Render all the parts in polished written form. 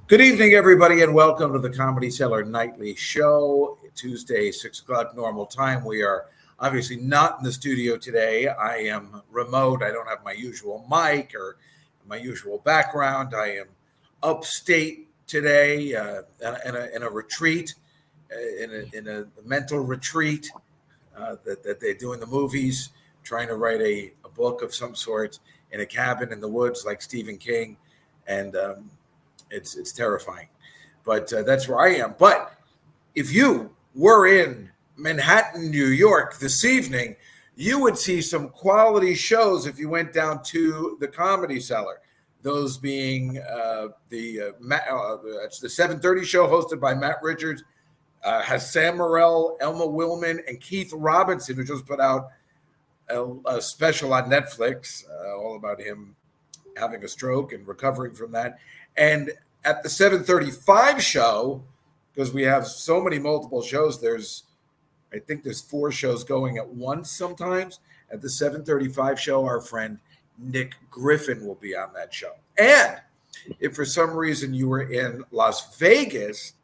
Good evening, everybody, and welcome to the Comedy Cellar Nightly Show. Tuesday, 6 o'clock normal time. We are obviously not in the studio today. I am remote. I don't have my usual mic or my usual background. I am upstate today in a retreat, in a mental retreat that they do in the movies, trying to write a book of some sort in a cabin in the woods like Stephen King. And it's terrifying, but that's where I am. But if you were in Manhattan, New York this evening, you would see some quality shows if you went down to the Comedy Cellar. Those being the 7:30 show hosted by Matt Richards, has Sam Morril, Elma Willman, and Keith Robinson, who just put out a special on Netflix all about him having a stroke and recovering from that. And at the 7:35 show, because we have so many multiple shows, I think there's 4 shows going at once sometimes. At the 7:35 show, our friend Nick Griffin will be on that show. And if for some reason you were in Las Vegas,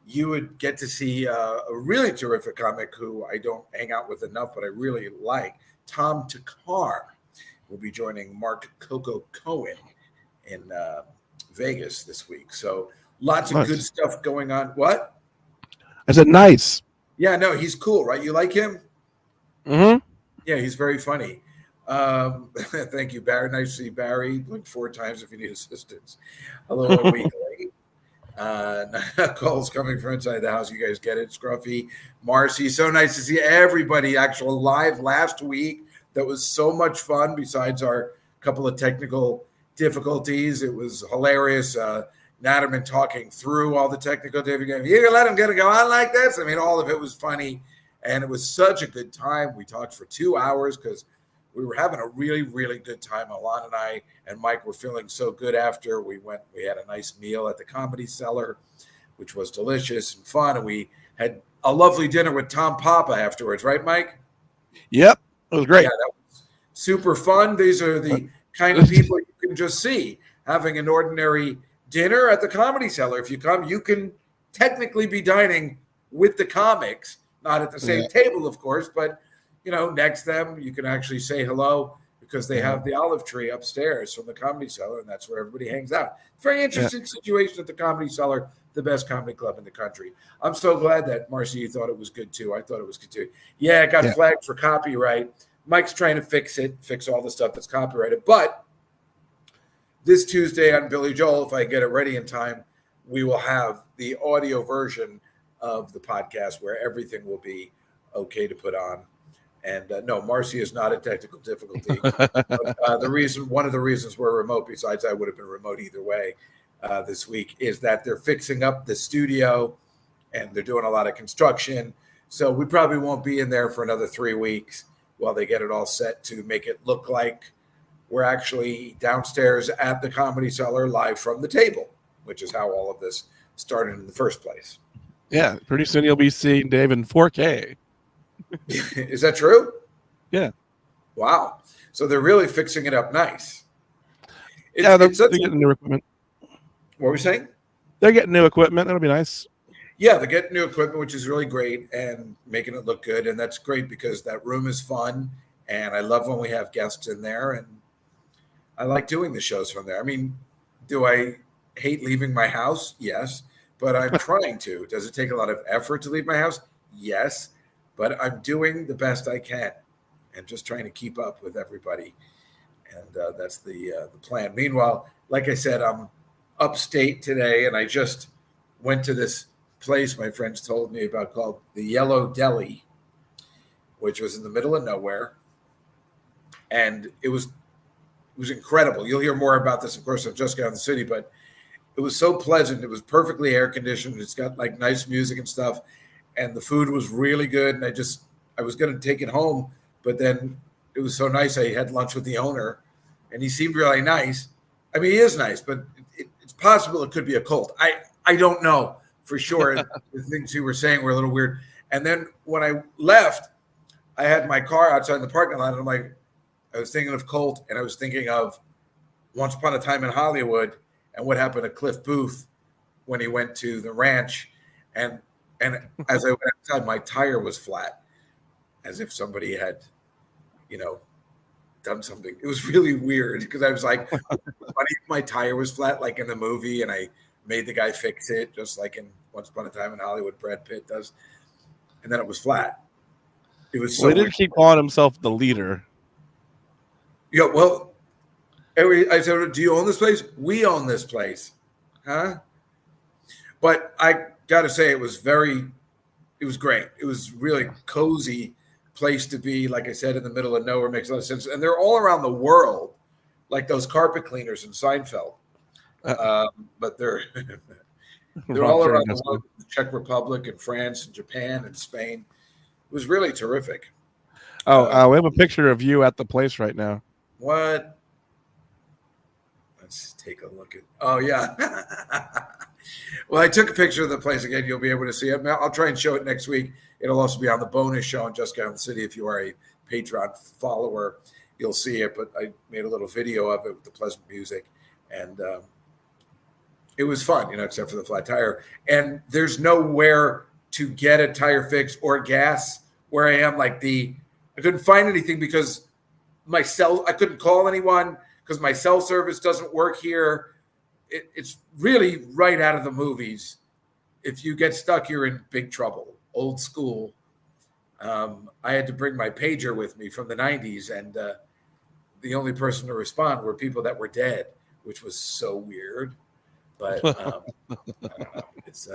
you would get to see a really terrific comic who I don't hang out with enough, but I really like. Tom Takar will be joining Mark Coco Cohen in Vegas this week. So lots of good stuff going on. What? I said nice. Yeah, no, he's cool, right? You like him? Mm-hmm. Yeah, he's very funny. Thank you, Barry. Nice to see Barry. Like 4 times if you need assistance. A little week late. Calls coming from inside the house. You guys get it, Scruffy. Marcy, so nice to see everybody actual live last week. That was so much fun besides our couple of technical difficulties. It was hilarious. Natterman talking through all the technical difficulties. You can let him go on like this. I mean, all of it was funny, and it was such a good time. We talked for 2 hours because we were having a really, really good time. Alon and I and Mike were feeling so good after we went. We had a nice meal at the Comedy Cellar, which was delicious and fun, and we had a lovely dinner with Tom Papa afterwards. Right, Mike? Yep, it was great. Yeah, that was super fun. These are the kind of people you can just see having an ordinary dinner at the Comedy Cellar. If you come, you can technically be dining with the comics, not at the same table, of course, but next to them, you can actually say hello because they have the olive tree upstairs from the Comedy Cellar, and that's where everybody hangs out. Very interesting situation at the Comedy Cellar, the best comedy club in the country. I'm so glad that, Marcy, you thought it was good too. I thought it was good too. Yeah, it got flagged for copyright. Mike's trying to fix all the stuff that's copyrighted. But this Tuesday on Billy Joel, if I get it ready in time, we will have the audio version of the podcast where everything will be okay to put on. And no, Marcy is not a technical difficulty. But, one of the reasons we're remote, besides I would have been remote either way this week, is that they're fixing up the studio and they're doing a lot of construction. So we probably won't be in there for another 3 weeks while they get it all set to make it look like we're actually downstairs at the Comedy Cellar live from the table, which is how all of this started in the first place. Yeah, pretty soon you'll be seeing Dave in 4K. Is that true? Yeah. Wow. So they're really fixing it up nice. They're getting new equipment. What were we saying? They're getting new equipment. That'll be nice. Yeah, they're getting new equipment, which is really great, and making it look good. And that's great because that room is fun, and I love when we have guests in there, and I like doing the shows from there. I mean, do I hate leaving my house? Yes, but I'm trying to. Does it take a lot of effort to leave my house? Yes, but I'm doing the best I can and just trying to keep up with everybody. And that's the plan. Meanwhile, like I said, I'm upstate today, and I just went to this place my friends told me about called the Yellow Deli, which was in the middle of nowhere. And it was incredible. You'll hear more about this, of course, on Juskow in the City, but it was so pleasant. It was perfectly air conditioned. It's got like nice music and stuff. And the food was really good. And I was going to take it home, but then it was so nice. I had lunch with the owner and he seemed really nice. I mean, he is nice, but it's possible it could be a cult. I don't know for sure. The things you were saying were a little weird. And then when I left, I had my car outside in the parking lot. And I'm like, I was thinking of Colt, and I was thinking of Once Upon a Time in Hollywood and what happened to Cliff Booth when he went to the ranch, and as I went outside, my tire was flat, as if somebody had, done something. It was really weird because I was like, funny if my tire was flat, like in the movie, and I made the guy fix it, just like in Once Upon a Time in Hollywood, Brad Pitt does, and then it was flat. It was so. Well, he did keep calling himself the leader. Yeah, well, I said, "Do you own this place? We own this place, huh?" But I got to say, it was great. It was really cozy place to be. Like I said, in the middle of nowhere, makes a lot of sense. And they're all around the world, like those carpet cleaners in Seinfeld. But they're all around the world, the Czech Republic and France and Japan and Spain. It was really terrific. We have a picture of you at the place right now. What? Let's take a look at. Oh yeah. Well, I took a picture of the place again. You'll be able to see it. I'll try and show it next week. It'll also be on the bonus show on Juskow in the City. If you are a Patreon follower, you'll see it. But I made a little video of it with the pleasant music, and it was fun, except for the flat tire. And there's nowhere to get a tire fix or gas where I am. I couldn't find anything because I couldn't call anyone because my cell service doesn't work here. It's really right out of the movies. If you get stuck, you're in big trouble. Old school. I had to bring my pager with me from the 90s, and the only person to respond were people that were dead, which was so weird. But it's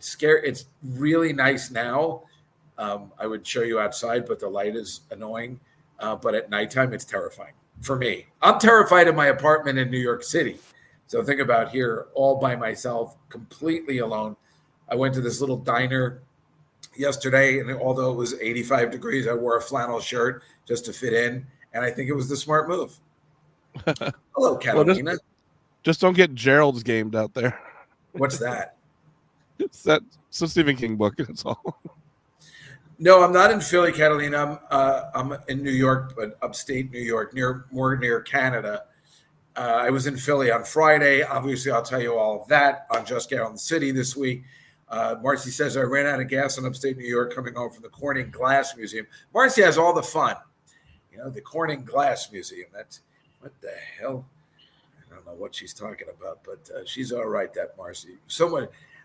scary. It's really nice now. I would show you outside, but the light is annoying. But at nighttime, it's terrifying for me. I'm terrified of my apartment in New York City. So think about here, all by myself, completely alone. I went to this little diner yesterday, and although it was 85 degrees, I wore a flannel shirt just to fit in, and I think it was the smart move. Hello, Catalina. Well, just don't get Gerald's gamed out there. What's that? It's a Stephen King book. That's all. No, I'm not in Philly, Catalina. I'm in New York, but upstate New York, more near Canada. I was in Philly on Friday. Obviously, I'll tell you all of that on Juskow in the City this week. Marcy says, I ran out of gas in upstate New York coming home from the Corning Glass Museum. Marcy has all the fun. The Corning Glass Museum. That's what the hell? I don't know what she's talking about, but she's all right, that Marcy.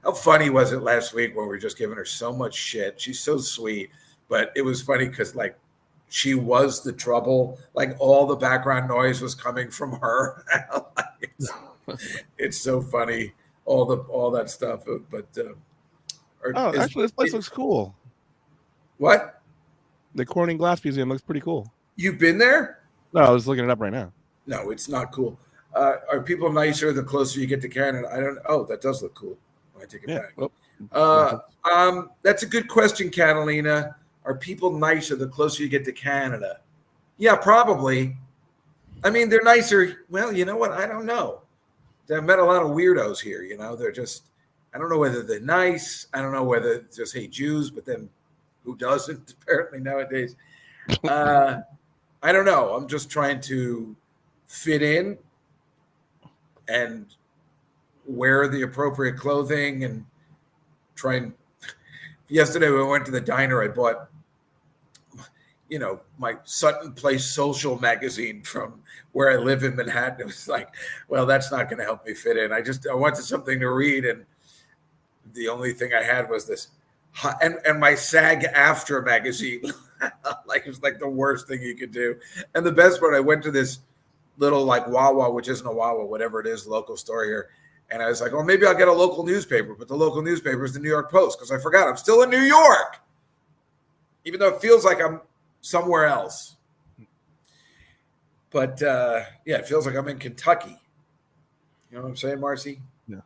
How funny was it last week when we were just giving her so much shit? She's so sweet, but it was funny because, she was the trouble. All the background noise was coming from her. It's so funny, all that stuff. But actually, this place looks cool. What? The Corning Glass Museum looks pretty cool. You've been there? No, I was looking it up right now. No, it's not cool. Are people nicer the closer you get to Canada? I don't. Oh, that does look cool. I take it back. Well, that's a good question, Catalina. Are people nicer the closer you get to Canada? Yeah, probably. I mean, they're nicer. Well, you know what? I don't know. I've met a lot of weirdos here. They're just, I don't know whether they're nice. I don't know whether they just hate Jews, but then who doesn't apparently nowadays? I don't know. I'm just trying to fit in and wear the appropriate clothing and try and. Yesterday, when I went to the diner, I bought, my Sutton Place Social magazine from where I live in Manhattan. It was like, well, that's not going to help me fit in. I wanted something to read, and the only thing I had was this, and my SAG-AFTRA magazine. It was like the worst thing you could do. And the best part, I went to this little Wawa, which isn't a Wawa, whatever it is, local store here. And I was like, well, maybe I'll get a local newspaper. But the local newspaper is the New York Post, because I forgot I'm still in New York, even though it feels like I'm somewhere else. But, it feels like I'm in Kentucky. You know what I'm saying, Marcy? Yeah.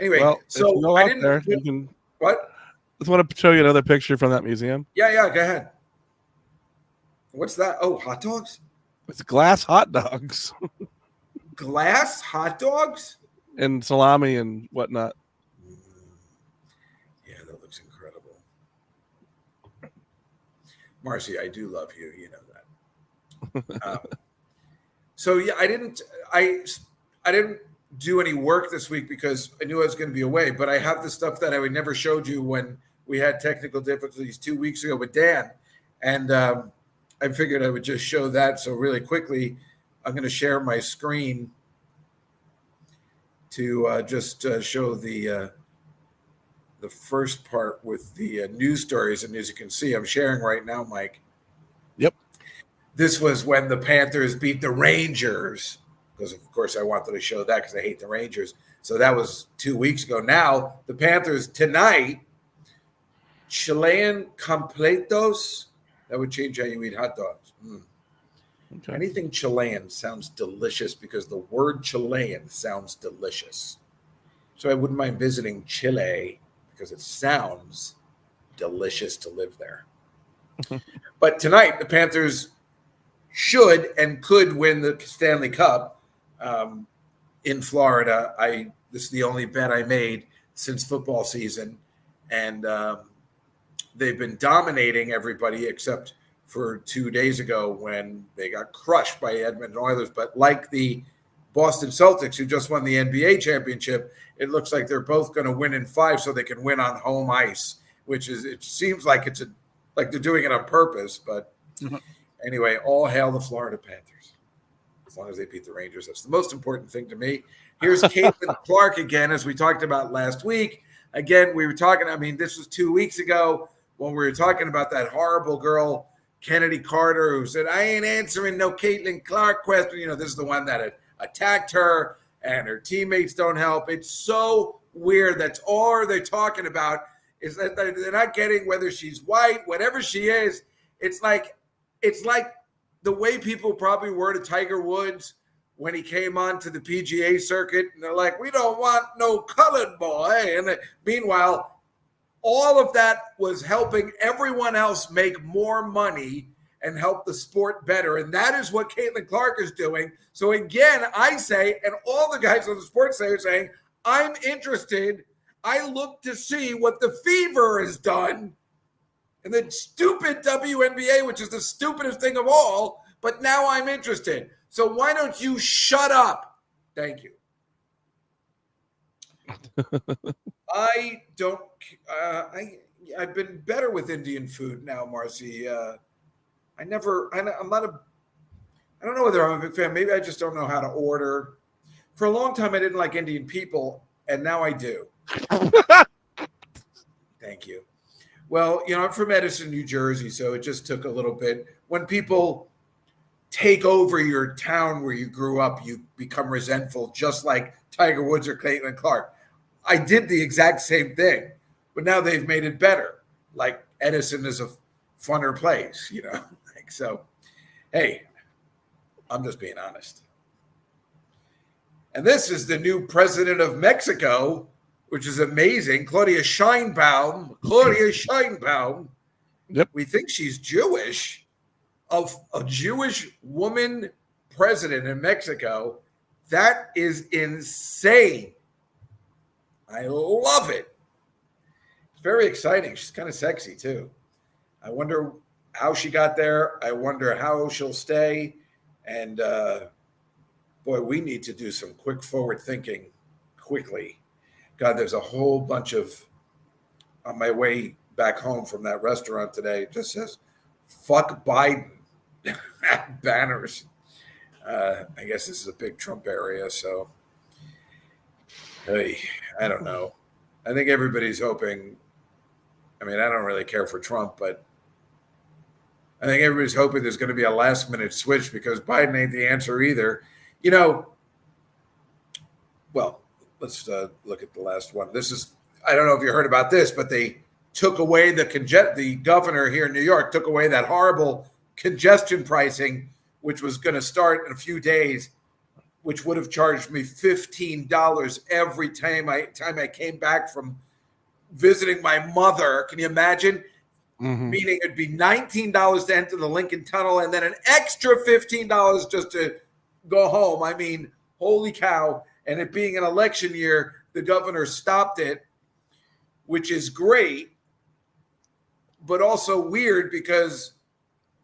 Anyway, so I didn't. There. What? I just want to show you another picture from that museum. Yeah, go ahead. What's that? Oh, hot dogs? It's glass hot dogs. Glass hot dogs? And salami and whatnot. Yeah, that looks incredible. Marcy, I do love you. You know that. I didn't do any work this week because I knew I was going to be away, but I have the stuff that I never showed you when we had technical difficulties 2 weeks ago with Dan. And I figured I would just show that. So really quickly, I'm going to share my screen to just show the first part with the news stories. And as you can see, I'm sharing right now, Mike. Yep. This was when the Panthers beat the Rangers, because of course I wanted to show that because I hate the Rangers. So that was 2 weeks ago. Now the Panthers tonight, Chilean completos. That would change how you eat hot dogs. Okay. Anything Chilean sounds delicious because the word Chilean sounds delicious. So I wouldn't mind visiting Chile because it sounds delicious to live there. But tonight, the Panthers should and could win the Stanley Cup in Florida. This is the only bet I made since football season. And they've been dominating everybody except for 2 days ago when they got crushed by Edmonton Oilers. But like the Boston Celtics, who just won the NBA championship, it looks like they're both going to win in 5 so they can win on home ice, which is, it seems like like they're doing it on purpose. But anyway, all hail the Florida Panthers. As long as they beat the Rangers, that's the most important thing to me. Here's Caitlin Clark again, as we talked about last week. Again, we were talking, this was 2 weeks ago when we were talking about that horrible girl, Kennedy Carter, who said, I ain't answering no Caitlin Clark question. This is the one that attacked her and her teammates don't help. It's so weird. That's all they're talking about is that they're not getting whether she's white, whatever she is. It's like the way people probably were to Tiger Woods when he came on to the PGA circuit. And they're like, we don't want no colored boy. And meanwhile, all of that was helping everyone else make more money and help the sport better. And that is what Caitlin Clark is doing. So again, I say, and all the guys on the sports say are saying, I'm interested. I look to see what the Fever has done and the stupid WNBA, which is the stupidest thing of all. But now I'm interested. So why don't you shut up? Thank you. I've been better with Indian food now, Marcy. I don't know whether I'm a big fan. Maybe I just don't know how to order. For a long time, I didn't like Indian people, and now I do. Thank you. Well, I'm from Edison, New Jersey, so it just took a little bit. When people take over your town where you grew up, you become resentful, just like Tiger Woods or Caitlin Clark. I did the exact same thing, but now they've made it better. Like Edison is a funner place, So, hey, I'm just being honest. And this is the new president of Mexico, which is amazing. Claudia Sheinbaum. Yep. We think she's Jewish. Of a Jewish woman president in Mexico. That is insane. I love it. It's very exciting. She's kind of sexy too. I wonder how she got there. I wonder how she'll stay. And boy, we need to do some quick forward thinking quickly. God, there's a whole bunch of, on my way back home from that restaurant today, it just says, fuck Biden banners. I guess this is a big Trump area. So, hey, I don't know. I think everybody's hoping. I don't really care for Trump, but I think everybody's hoping there's going to be a last minute switch because Biden ain't the answer either. Well, let's look at the last one. This is, I don't know if you heard about this, but they took away the governor here in New York took away that horrible congestion pricing, which was going to start in a few days, which would have charged me $15 every time I came back from visiting my mother. Can you imagine? Mm-hmm. Meaning it'd be $19 to enter the Lincoln Tunnel and then an extra $15 just to go home. Holy cow. And it being an election year, the governor stopped it, which is great, but also weird because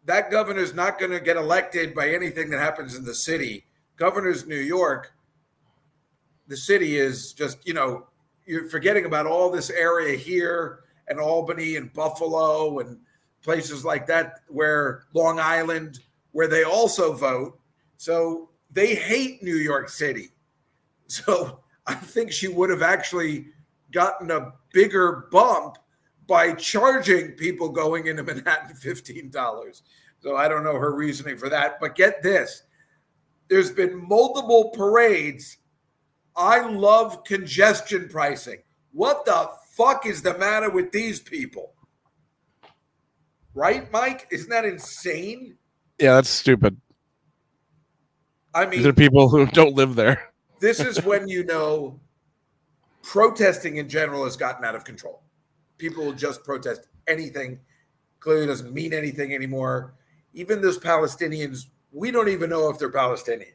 that governor's not going to get elected by anything that happens in the city. Governor's New York. the city is just, you're forgetting about all this area here and Albany and Buffalo and places like that, where Long Island, where they also vote. So they hate New York City. So I think she would have actually gotten a bigger bump by charging people going into Manhattan $15. So I don't know her reasoning for that. But get this, there's been multiple parades. I love congestion pricing. What the fuck is the matter with these people? Right, Mike? Isn't that insane? Yeah, that's stupid. I mean, these are people who don't live there. This is when protesting in general has gotten out of control. People will just protest anything. Clearly doesn't mean anything anymore. Even those Palestinians, we don't even know if they're Palestinian.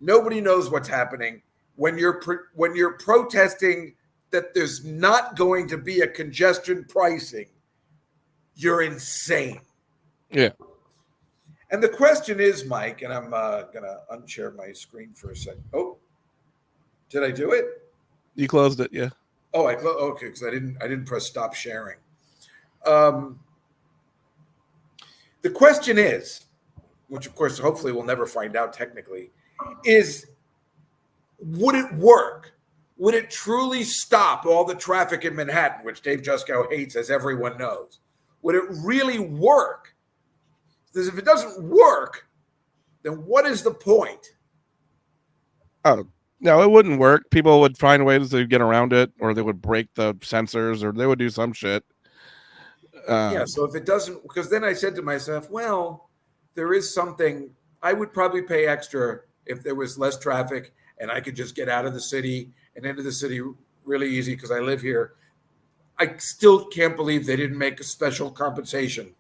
Nobody knows what's happening. When you're protesting that there's not going to be a congestion pricing, you're insane. Yeah. And the question is, Mike, and I'm going to unshare my screen for a second. Oh, did I do it? You closed it, yeah. Oh, I closed. Okay, because I didn't press stop sharing. The question is, which of course, hopefully we'll never find out technically, is would it work? Would it truly stop all the traffic in Manhattan, which Dave Juskow hates, as everyone knows? Would it really work? Because if it doesn't work, then what is the point? Oh, no, it wouldn't work. People would find ways to get around it, or they would break the sensors, or they would do some shit. So if it doesn't, because then I said to myself, well, there is something, I would probably pay extra if there was less traffic and I could just get out of the city and into the city really easy because I live here. I still can't believe they didn't make a special compensation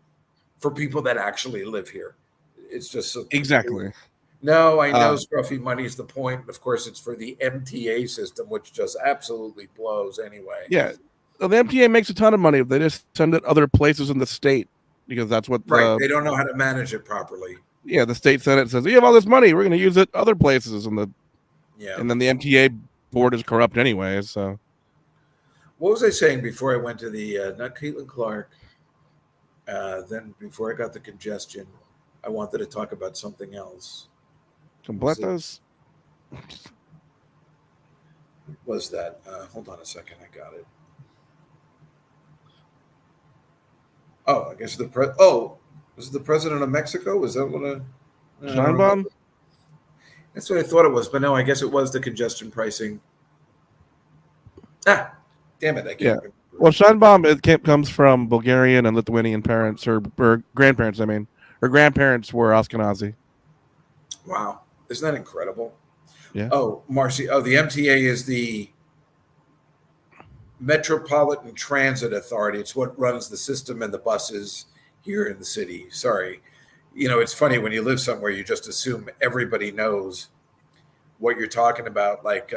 for people that actually live here. It's just so exactly. No, I know scruffy money is the point. Of course, it's for the MTA system, which just absolutely blows anyway. Yeah. Well, the MTA makes a ton of money if they just send it other places in the state, because that's what they don't know how to manage it properly. Yeah, the state senate says, you have all this money, we're going to use it other places, and then the MTA board is corrupt anyway. So what was I saying before I went to the not Caitlin Clark? Then before I got the congestion, I wanted to talk about something else. Completos? Was that? Hold on a second. I got it. Oh, I guess was it the president of Mexico? Was that what Scheinbaum? That's what I thought it was, but no, I guess it was the congestion pricing. Damn it! I can't remember. Well, Scheinbaum comes from Bulgarian and Lithuanian parents, or grandparents. I mean, her grandparents were Ashkenazi. Wow, isn't that incredible? Yeah. Oh, Marcy. Oh, the MTA is the Metropolitan Transit Authority. It's what runs the system and the buses here in the city. Sorry. It's funny when you live somewhere, you just assume everybody knows what you're talking about. Like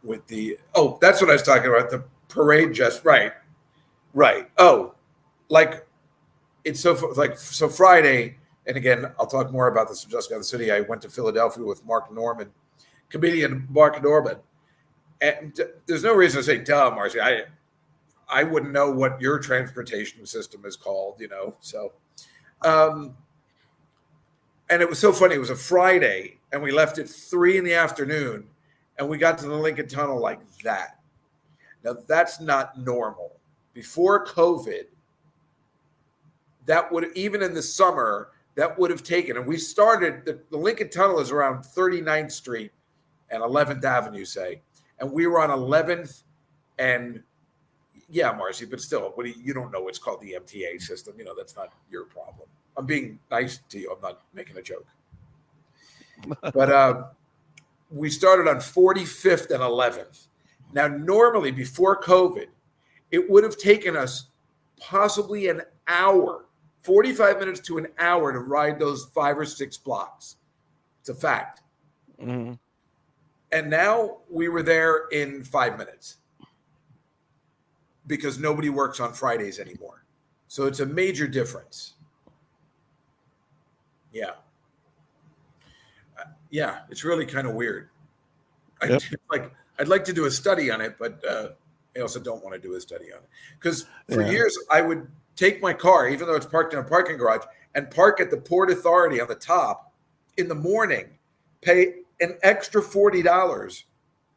with that's what I was talking about. The parade right. Oh, like it's so Friday. And again, I'll talk more about this just in the city. I went to Philadelphia with comedian Mark Norman. And there's no reason to say, duh, Marcy. I wouldn't know what your transportation system is called, So, and it was so funny. It was a Friday, and we left at 3 p.m, and we got to the Lincoln Tunnel like that. Now, that's not normal. Before COVID, that would, even in the summer, that would have taken, and we started, the Lincoln Tunnel is around 39th Street and 11th Avenue, say. And we were on 11th, and yeah, Marcy, but still, you don't know what's called the MTA system. That's not your problem. I'm being nice to you. I'm not making a joke. But we started on 45th and 11th. Now, normally before COVID, it would have taken us possibly an hour, 45 minutes to an hour to ride those 5 or 6 blocks. It's a fact. Mm-hmm. And now we were there in 5 minutes because nobody works on Fridays anymore. So it's a major difference. Yeah. Yeah, it's really kind of weird. Yep. I'd like to do a study on it, but I also don't want to do a study on it because for Yeah. years I would take my car, even though it's parked in a parking garage, and park at the Port Authority on the top in the morning, pay an extra $40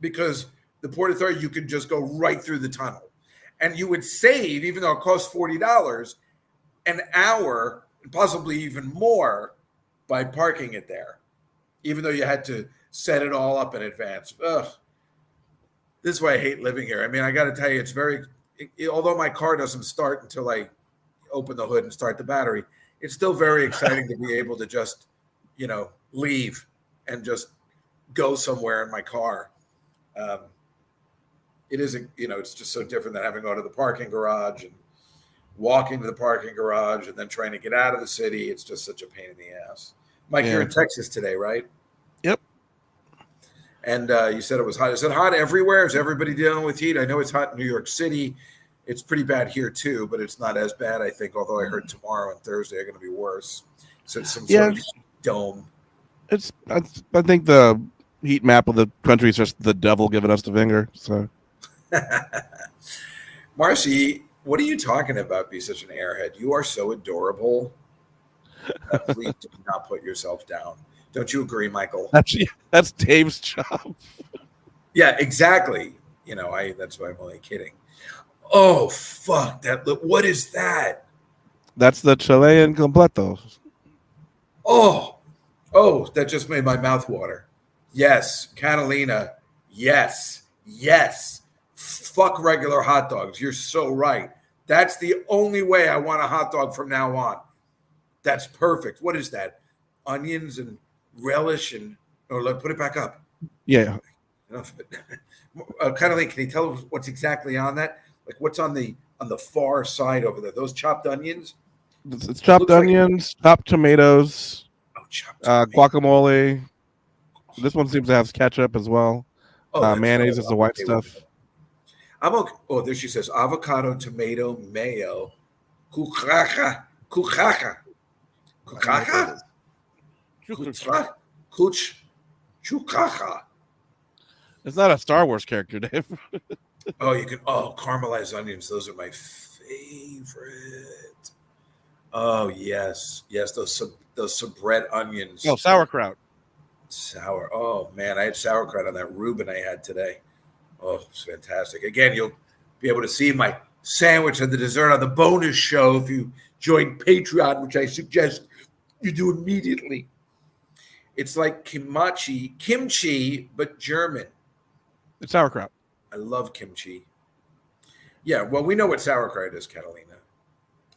because the Port Authority, you could just go right through the tunnel. And you would save, even though it costs $40, an hour, and possibly even more, by parking it there, even though you had to set it all up in advance. Ugh. This is why I hate living here. I mean, I got to tell you, although my car doesn't start until I open the hood and start the battery, it's still very exciting to be able to just, leave and just go somewhere in my car. It isn't, it's just so different than having to go to the parking garage and walking to the parking garage and then trying to get out of the city. It's just such a pain in the ass. Mike, you're in Texas today, right? Yep. And you said it was hot. Is it hot everywhere? Is everybody dealing with heat? I know it's hot in New York City. It's pretty bad here too, but it's not as bad, I think, although I heard tomorrow and Thursday are going to be worse. So it's some sort of dome. I think the heat map of the country is just the devil giving us the finger. So, Marcy, what are you talking about? Be such an airhead. You are so adorable. Please do not put yourself down. Don't you agree, Michael? That's Dave's job. Yeah, exactly. That's why I'm only kidding. Oh, fuck. What is that? That's the Chilean completo. Oh, that just made my mouth water. Yes, Catalina. Yes. Fuck regular hot dogs. You're so right. That's the only way I want a hot dog from now on. That's perfect. What is that? Onions and relish put it back up. Yeah. Catalina, can you tell us what's exactly on that? Like what's on the far side over there? Those chopped onions? It's chopped onions, chopped tomatoes, guacamole. This one seems to have ketchup as well. Mayonnaise is the white stuff. I'm okay. Oh, there she says avocado, tomato, mayo, cucaca. It's not a Star Wars character, Dave. Caramelized onions. Those are my favorite. Oh, yes. Those soubrette onions. Oh, sauerkraut. Sour. Oh, man. I had sauerkraut on that Reuben I had today. Oh, it's fantastic. Again, you'll be able to see my sandwich and the dessert on the bonus show if you join Patreon, which I suggest you do immediately. It's like kimchi, but German. It's sauerkraut. I love kimchi. Yeah, well, we know what sauerkraut is, Catalina.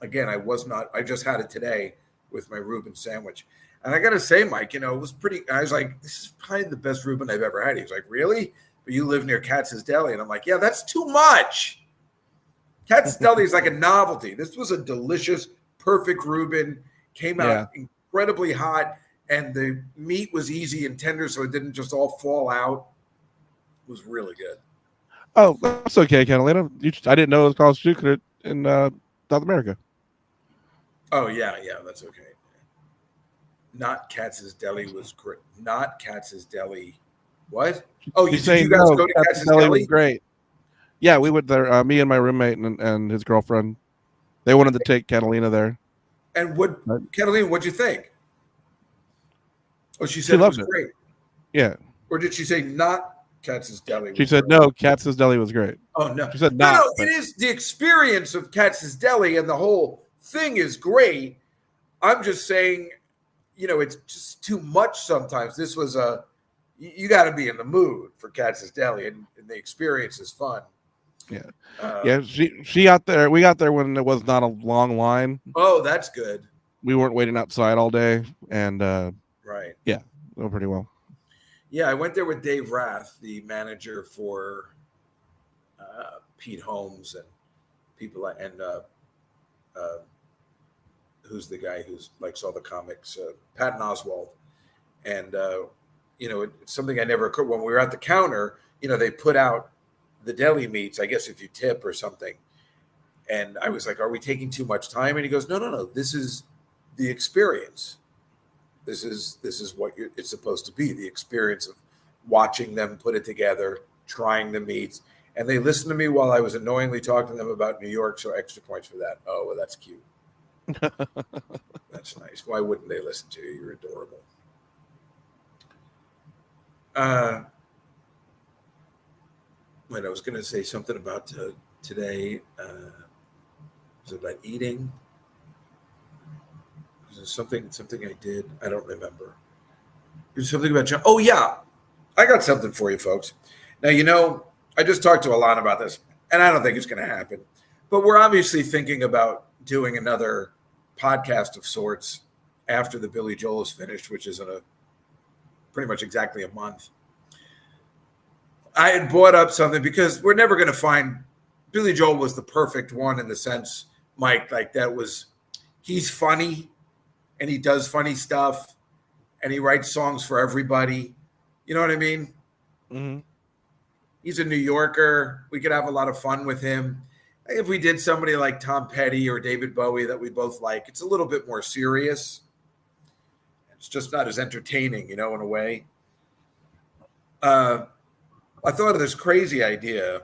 Again, I just had it today with my Reuben sandwich. And I got to say, Mike, it was I was like, this is probably the best Reuben I've ever had. He was like, really? But you live near Katz's Deli. And I'm like, yeah, that's too much. Katz's Deli is like a novelty. This was a delicious, perfect Reuben. Came out incredibly hot. And the meat was easy and tender, so it didn't just all fall out. It was really good. Oh, that's okay, Catalina. I didn't know it was called Chucrit in South America. Oh, yeah, that's okay. Not Katz's Deli was great. Not Katz's Deli. What? Oh, did you guys go to Katz's Deli? Was great. Yeah, we went there. Me and my roommate and his girlfriend. They wanted to take Catalina there. And Catalina, what'd you think? Oh, she said it was great. Yeah. Or did she say not Katz's Deli? She said no, Katz's Deli was great. Oh, no. She said not. No, it is the experience of Katz's Deli and the whole thing is great. I'm just saying, it's just too much sometimes. This was you got to be in the mood for Katz's Deli and the experience is fun. Yeah. She got there. We got there when it was not a long line. Oh, that's good. We weren't waiting outside all day and right. Yeah, went pretty well. Yeah, I went there with Dave Rath, the manager for Pete Holmes and people, and who's the guy who's likes all the comics, Patton Oswalt. And it's something I never occurred when we were at the counter. They put out the deli meats, I guess if you tip or something. And I was like, "Are we taking too much time?" And he goes, "No. This is the experience. This is what it's supposed to be, the experience of watching them put it together, trying the meats. And they listened to me while I was annoyingly talking to them about New York, so extra points for that. Oh, well, that's cute. That's nice. Why wouldn't they listen to you? You're adorable. Wait, I was going to say something about today. Was it about eating? Was it something I did? I don't remember. There's something about John. Oh, yeah. I got something for you, folks. Now, I just talked to Alana about this, and I don't think it's going to happen. But we're obviously thinking about doing another podcast of sorts after the Billy Joel is finished, which is in pretty much exactly a month. I had brought up something because we're never going to find Billy Joel was the perfect one in the sense, Mike, like he's funny and he does funny stuff and he writes songs for everybody. You know what I mean? Mm-hmm. He's a New Yorker. We could have a lot of fun with him. If we did somebody like Tom Petty or David Bowie that we both like, it's a little bit more serious. It's just not as entertaining, in a way. I thought of this crazy idea.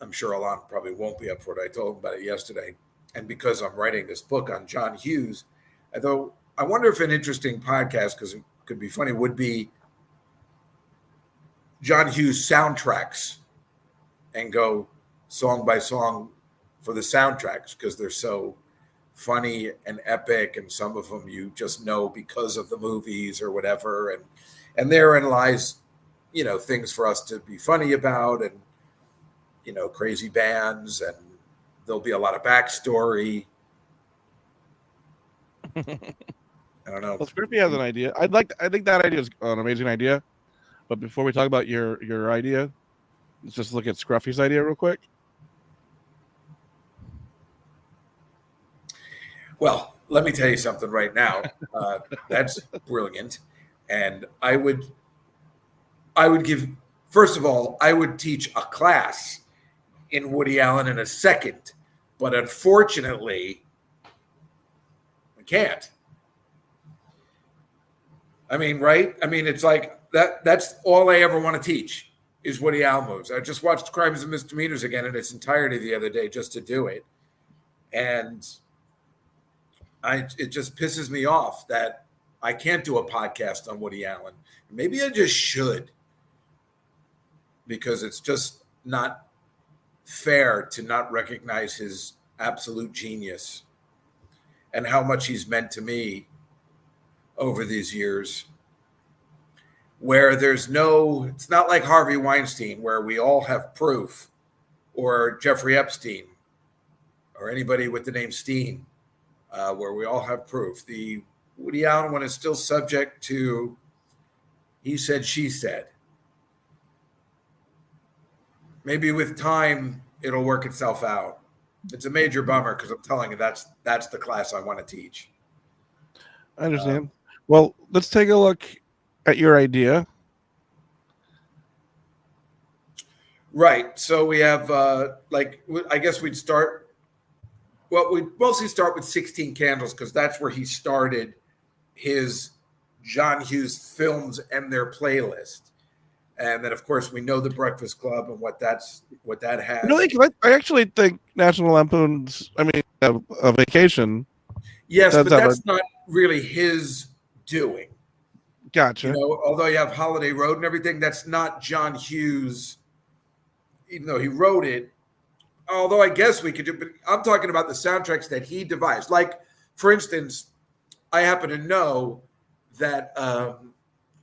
I'm sure Alon probably won't be up for it. I told him about it yesterday. And because I'm writing this book on John Hughes, I wonder if an interesting podcast, because it could be funny, would be John Hughes soundtracks and go song by song for the soundtracks because they're so funny and epic, and some of them you just know because of the movies or whatever, and therein lies things for us to be funny about, and crazy bands, and there'll be a lot of backstory. I don't know. Well, Scrippy has an idea. I think that idea is an amazing idea. But before we talk about your idea, let's just look at Scruffy's idea real quick. Well, let me tell you something right now. That's brilliant. And I would give, first of all, I would teach a class in Woody Allen in a second. But unfortunately, I can't. I mean, right? I mean, it's like that's all I ever want to teach is Woody Allen movies. I just watched Crimes and Misdemeanors again in its entirety the other day just to do it. And it just pisses me off that I can't do a podcast on Woody Allen. Maybe I just should, because it's just not fair to not recognize his absolute genius and how much he's meant to me over these years, where it's not like Harvey Weinstein, where we all have proof, or Jeffrey Epstein, or anybody with the name Steen, where we all have proof. The Woody Allen one is still subject to he said, she said. Maybe with time, it'll work itself out. It's a major bummer because I'm telling you, that's the class I want to teach. I understand. Well, let's take a look at your idea. Right. So we have, I guess we'd start. Well, we'd mostly start with 16 Candles because that's where he started his John Hughes films and their playlist. And then, of course, we know The Breakfast Club and what that has. I actually think National Lampoon's, a Vacation. Yes, but that's not really his doing. Gotcha. Although you have Holiday Road and everything, that's not John Hughes, even though he wrote it. Although I guess we could do, but I'm talking about the soundtracks that he devised. Like, for instance, I happen to know that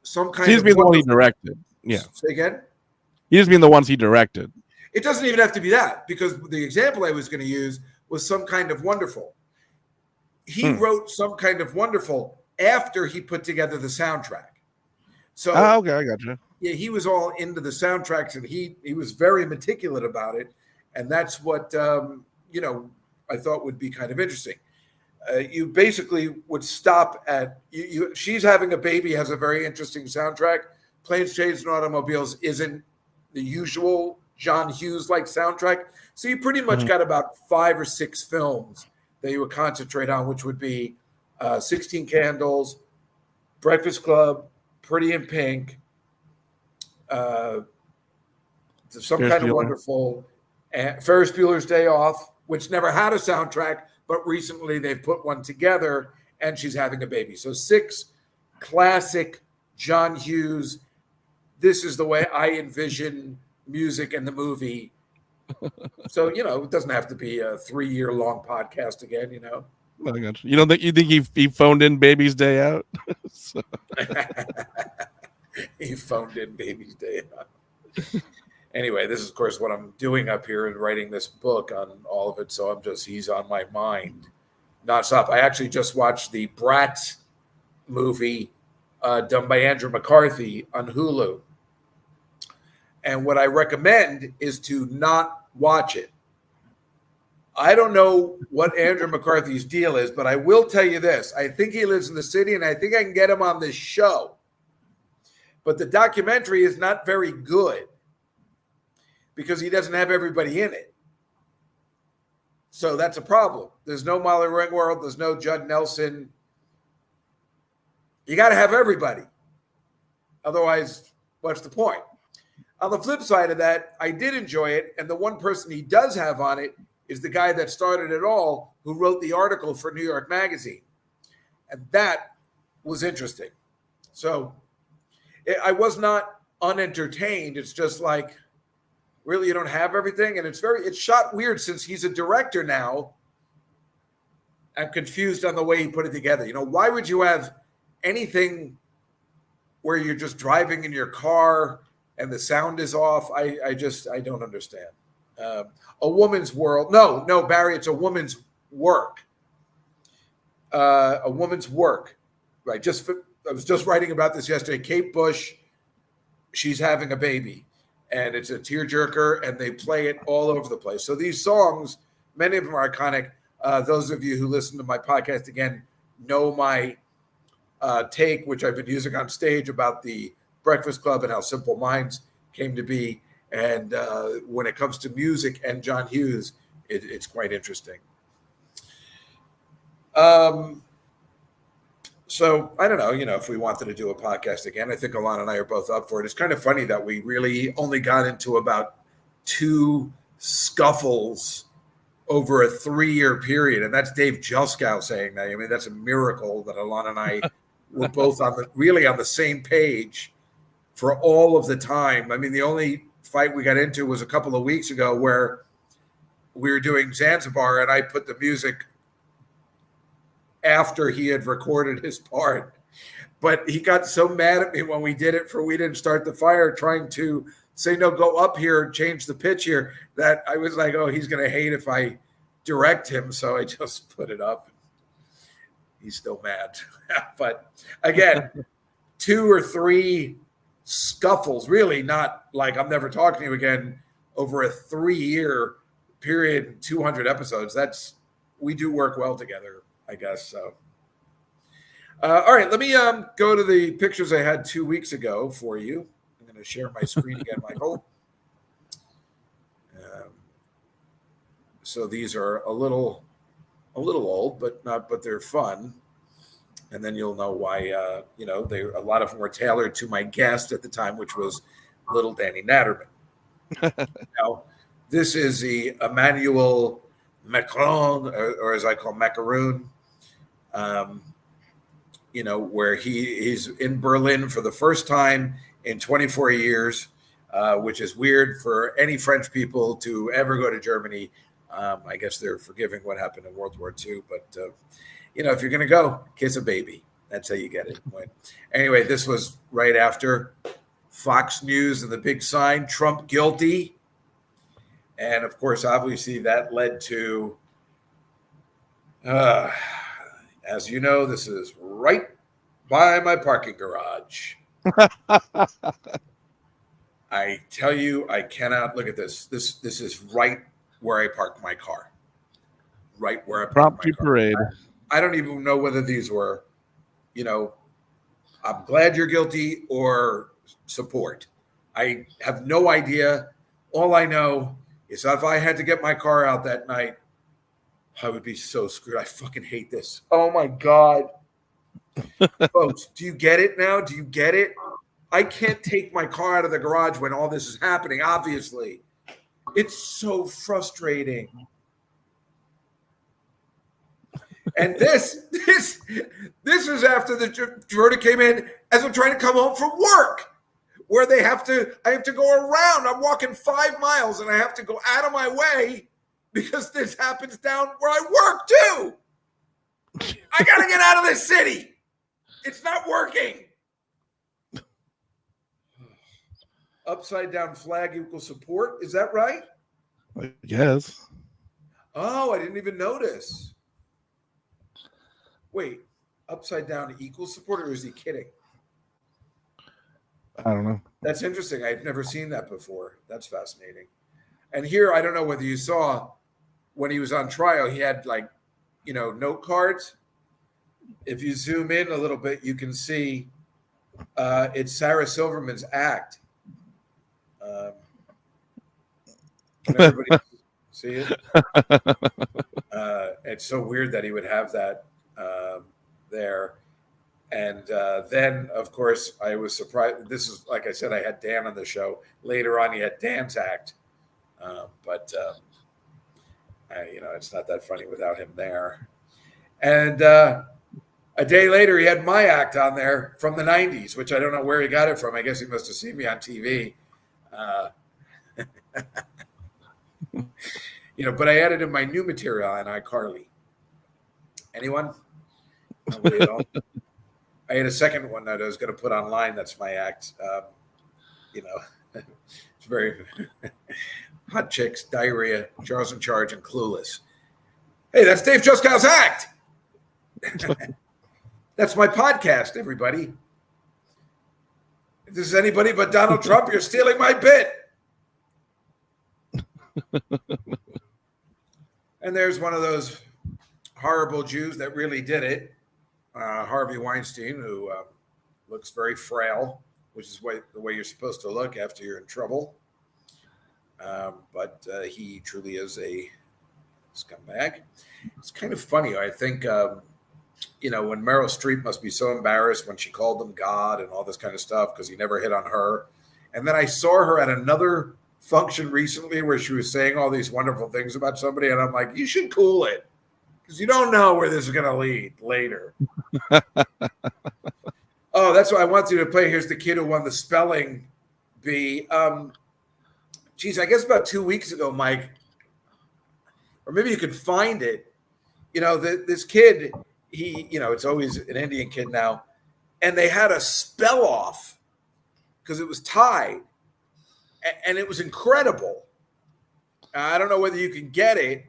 some kind He's of been the one he directed. Yeah. Say again? He's been the ones he directed. It doesn't even have to be that, because the example I was going to use was Some Kind of Wonderful. He wrote Some Kind of Wonderful after he put together the soundtrack. So okay, I got you. Yeah, he was all into the soundtracks, and he was very meticulous about it, and that's what I thought would be kind of interesting. You basically would stop at She's Having a Baby has a very interesting soundtrack. Planes, Trains, and Automobiles isn't the usual John Hughes-like soundtrack. So you pretty much got about 5 or 6 films that you would concentrate on, which would be 16 Candles, Breakfast Club, Pretty in Pink, Some Kind of Wonderful, and Ferris Bueller's Day Off, which never had a soundtrack, but recently they've put one together, and she's having a baby. So 6 classic John Hughes. This is the way I envision music and the movie. So, it doesn't have to be a 3-year-long podcast again, I got you. You don't think he phoned in Baby's Day Out? He phoned in Baby's Day Out. Anyway, this is, of course, what I'm doing up here and writing this book on all of it. So he's on my mind nonstop. I actually just watched the Bratz movie done by Andrew McCarthy on Hulu. And what I recommend is to not watch it. I don't know what Andrew McCarthy's deal is, but I will tell you this. I think he lives in the city, and I think I can get him on this show. But the documentary is not very good because he doesn't have everybody in it. So that's a problem. There's no Molly Ringwald. There's no Judd Nelson. You got to have everybody. Otherwise, what's the point? On the flip side of that, I did enjoy it. And the one person he does have on it is the guy that started it all, who wrote the article for New York Magazine. And that was interesting. So I was not unentertained. It's just like, really, you don't have everything? And it's shot weird since he's a director now. I'm confused on the way he put it together. Why would you have anything where you're just driving in your car and the sound is off? I don't understand. A woman's world. No, Barry, it's a woman's work. A woman's work. Right. I was just writing about this yesterday. Kate Bush, she's having a baby. And it's a tearjerker, and they play it all over the place. So these songs, many of them are iconic. Those of you who listen to my podcast, again, know my take, which I've been using on stage, about the Breakfast Club and how Simple Minds came to be. And when it comes to music and John Hughes, it's quite interesting. So I don't know, if we wanted to do a podcast again. I think Alana and I are both up for it. It's kind of funny that we really only got into about 2 scuffles over a 3-year period. And that's Dave Juskow saying that. I mean, that's a miracle that Alana and I were both on the same page for all of the time. I mean, the only fight we got into was a couple of weeks ago where we were doing Zanzibar and I put the music after he had recorded his part. But he got so mad at me when we did it for We Didn't Start the Fire, trying to say, no, go up here and change the pitch here, that I was like, oh, he's going to hate if I direct him. So I just put it up. He's still mad. But again, 2 or 3 scuffles, really not like I'm never talking to you again over a 3-year period, 200 episodes. We do work well together, I guess. So, all right, let me go to the pictures I had 2 weeks ago for you. I'm going to share my screen again, Michael. So these are a little old, but they're fun. And then you'll know why. A lot of them were tailored to my guest at the time, which was little Danny Natterman. Now, this is the Emmanuel Macron, or as I call Macaroon. Where he's in Berlin for the first time in 24 years, which is weird for any French people to ever go to Germany. I guess they're forgiving what happened in World War II. But, if you're going to go, kiss a baby. That's how you get it. Anyway, this was right after Fox News and the big sign, Trump guilty. And, of course, obviously that led to, as you know, this is right by my parking garage. I tell you, I cannot look at this. This is right where I park my car. Right where I park my car. Parade. I don't even know whether these were, I'm glad you're guilty or support. I have no idea. All I know is if I had to get my car out that night, I would be so screwed. I fucking hate this. Oh, my God. Folks, do you get it now? Do you get it? I can't take my car out of the garage when all this is happening, obviously. It's so frustrating. And this is after the verdict came in as I'm trying to come home from work, where I have to go around. I'm walking 5 miles and I have to go out of my way because this happens down where I work too. I got to get out of this city. It's not working. Upside down flag equals support. Is that right? I guess. Oh, I didn't even notice. Wait, upside down equals support, or is he kidding? I don't know. That's interesting. I've never seen that before. That's fascinating. And here, I don't know whether you saw when he was on trial, he had note cards. If you zoom in a little bit, you can see it's Sarah Silverman's act. Can everybody see it? It's so weird that he would have that there. And then, of course, I was surprised. This is, like I said, I had Dan on the show. Later on, he had Dan's act. But it's not that funny without him there. And a day later, he had my act on there from the 90s, which I don't know where he got it from. I guess he must have seen me on TV. But I added in my new material on iCarly. Anyone? Nobody at all? I had a second one that I was going to put online. That's my act. It's very hot chicks, diarrhea, Charles in Charge, and Clueless. Hey, that's Dave Juskow's act. That's my podcast, everybody. If this is anybody but Donald Trump, you're stealing my bit. And there's one of those horrible Jews that really did it, Harvey Weinstein, who looks very frail, which is the way you're supposed to look after you're in trouble. But he truly is a scumbag. It's kind of funny. I think, when Meryl Streep must be so embarrassed when she called him God and all this kind of stuff because he never hit on her. And then I saw her at another function recently where she was saying all these wonderful things about somebody. And I'm like, you should cool it because you don't know where this is going to lead later. Oh, that's what I want you to play. Here's the kid who won the spelling bee. I guess about 2 weeks ago, Mike, or maybe you could find it. This kid, it's always an Indian kid now, and they had a spell off because it was tied, and it was incredible. I don't know whether you can get it.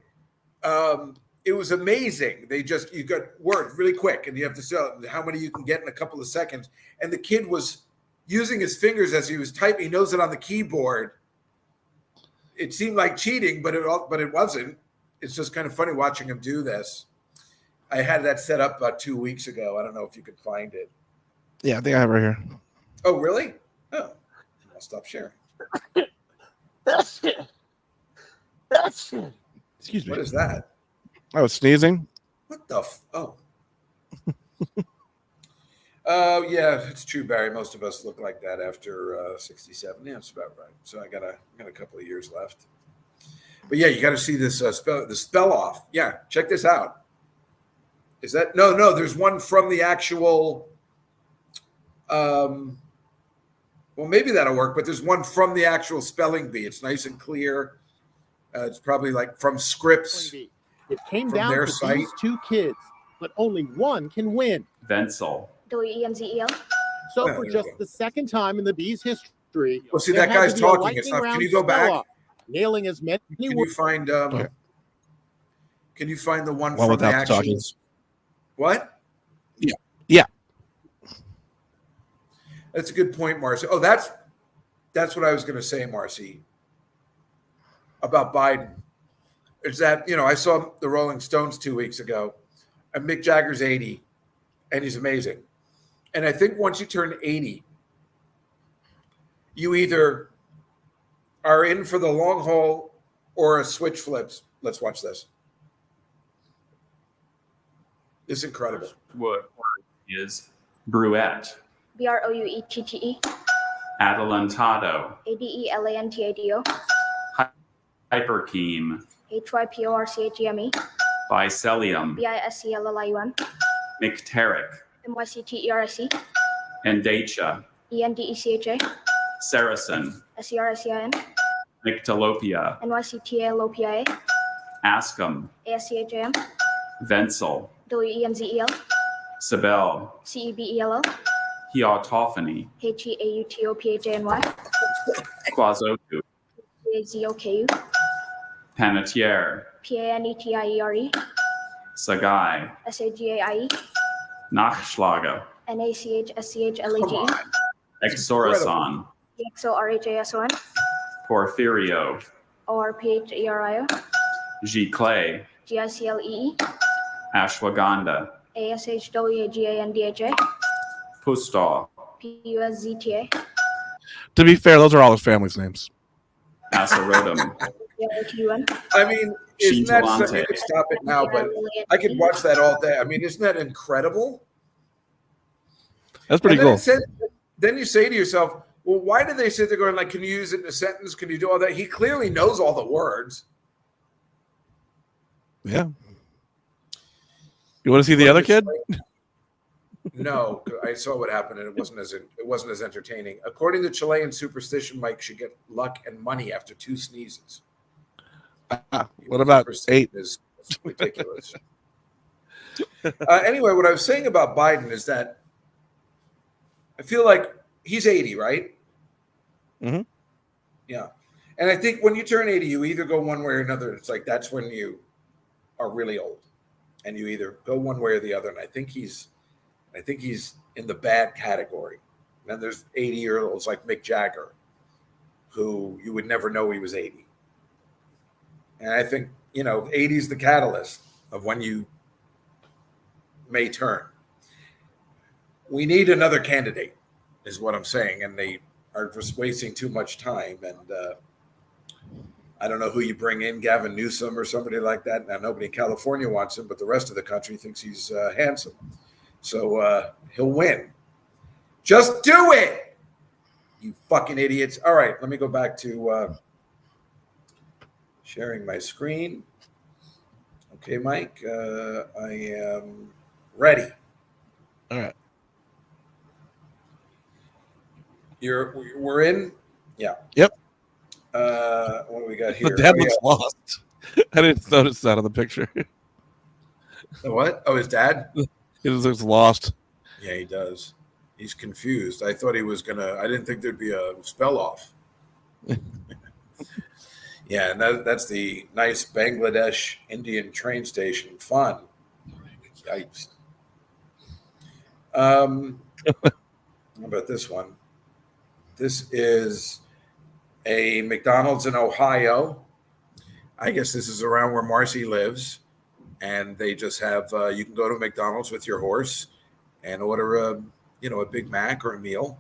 It was amazing. You got word really quick, and you have to sell how many you can get in a couple of seconds. And the kid was using his fingers as he was typing. He knows it on the keyboard. It seemed like cheating, but it wasn't. It's just kind of funny watching him do this. I had that set up about 2 weeks ago. I don't know if you could find it. Yeah, I think I have it right here. Oh, really? Oh, I'll stop sharing. That's it. Excuse me. What is that? I was sneezing. What the? Oh. Oh, yeah, it's true, Barry. Most of us look like that after 67. Yeah, that's about right. So I got a couple of years left. But yeah, you got to see this the spell off. Yeah, check this out. Is that no? There's one from the actual. Well, maybe that'll work. But there's one from the actual spelling bee. It's nice and clear. It's probably like from Scripps. It came down to site. these two kids, but only one can win. Wenzel. W-E-N-Z-E-L. So There for you just go. the second time in the Bees' history, Well, see, there that had guy's to be a talking. It's lightning not. Can round you go back? spell-off, nailing as many Can you words. find? Can you find the one One from the without actual? talking. What? Yeah. That's a good point, Marcy. Oh, that's what I was going to say, Marcy, about Biden. Is that, I saw the Rolling Stones 2 weeks ago, and Mick Jagger's 80, and he's amazing. And I think once you turn 80, you either are in for the long haul or a switch flips. Let's watch this. It's incredible. What is Bruette? B-R-O-U-E-T-T-E. Adelantado. Adelantado. Hypercheme. Hyporcheme. Bicelium. Biscellium. Mycteric. Mycteric. Endacha. Endecha. Saracen. Saracen. Nyctalopia. Nyctalopia. Ascum. Ascam. Wenzel. Wenzel. Cebel. Cebel. Heautophany. Heautophany. Quazoku. Zoku. Panetier. Panetiere. Sagai. Sagai. Nachschlager. Nachschlag. Exorason. Exorason. Porphyrio. Or Porphyrio. Giclée. Gicle. Ashwagandha. Ashwgandha. Pustaw. Puzta. To be fair, those are all his family's names. Asarotum. I mean, isn't that Scintillante. something? You could stop it now, but I could watch that all day. I mean, isn't that incredible? That's pretty And cool. Then you say to yourself, well, why do they sit there going like, can you use it in a sentence? Can you do all that? He clearly knows all the words. Yeah. You want to see the other kid? No, I saw what happened, and it wasn't as entertaining. According to Chilean superstition, Mike should get luck and money after 2 sneezes. What about 8? Is ridiculous. Anyway, what I was saying about Biden is that I feel like he's 80, right? Mm-hmm. Yeah, and I think when you turn 80, you either go one way or another. It's like that's when you are really old, and you either go one way or the other. And I think he's in the bad category. And then there's 80-year-olds like Mick Jagger, who you would never know he was 80. And I think, 80 is the catalyst of when you may turn. We need another candidate, is what I'm saying. And they are just wasting too much time. And I don't know who you bring in, Gavin Newsom or somebody like that. Now, nobody in California wants him, but the rest of the country thinks he's handsome. So he'll win. Just do it, you fucking idiots. All right, let me go back to sharing my screen. Okay, Mike, I am ready. All right. We're in? Yeah. Yep. What do we got here? The dad looks lost. I didn't notice that on the picture. The what? Oh, his dad? He just looks lost. Yeah, he does. He's confused. I thought he was I didn't think there'd be a spell off. Yeah, and that's the nice Bangladesh Indian train station. Fun. Yikes. How about this one? This is a McDonald's in Ohio. I guess this is around where Marcy lives. And they just have, you can go to McDonald's with your horse and order a Big Mac or a meal.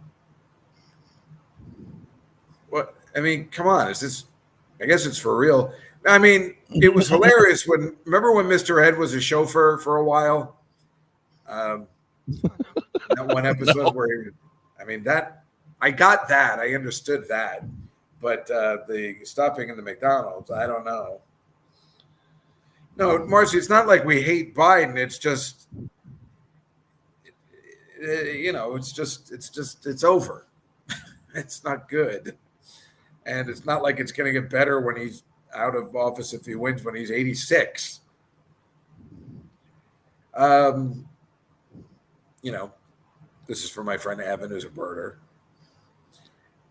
What? I mean, come on. I guess it's for real. I mean, it was hilarious remember when Mr. Ed was a chauffeur for a while? That one episode where I got that. I understood that. But the stopping in the McDonald's, I don't know. No, Marcy, it's not like we hate Biden. It's just, it's over. It's not good. And it's not like it's going to get better when he's out of office if he wins when he's 86. This is for my friend Evan, who's a birder.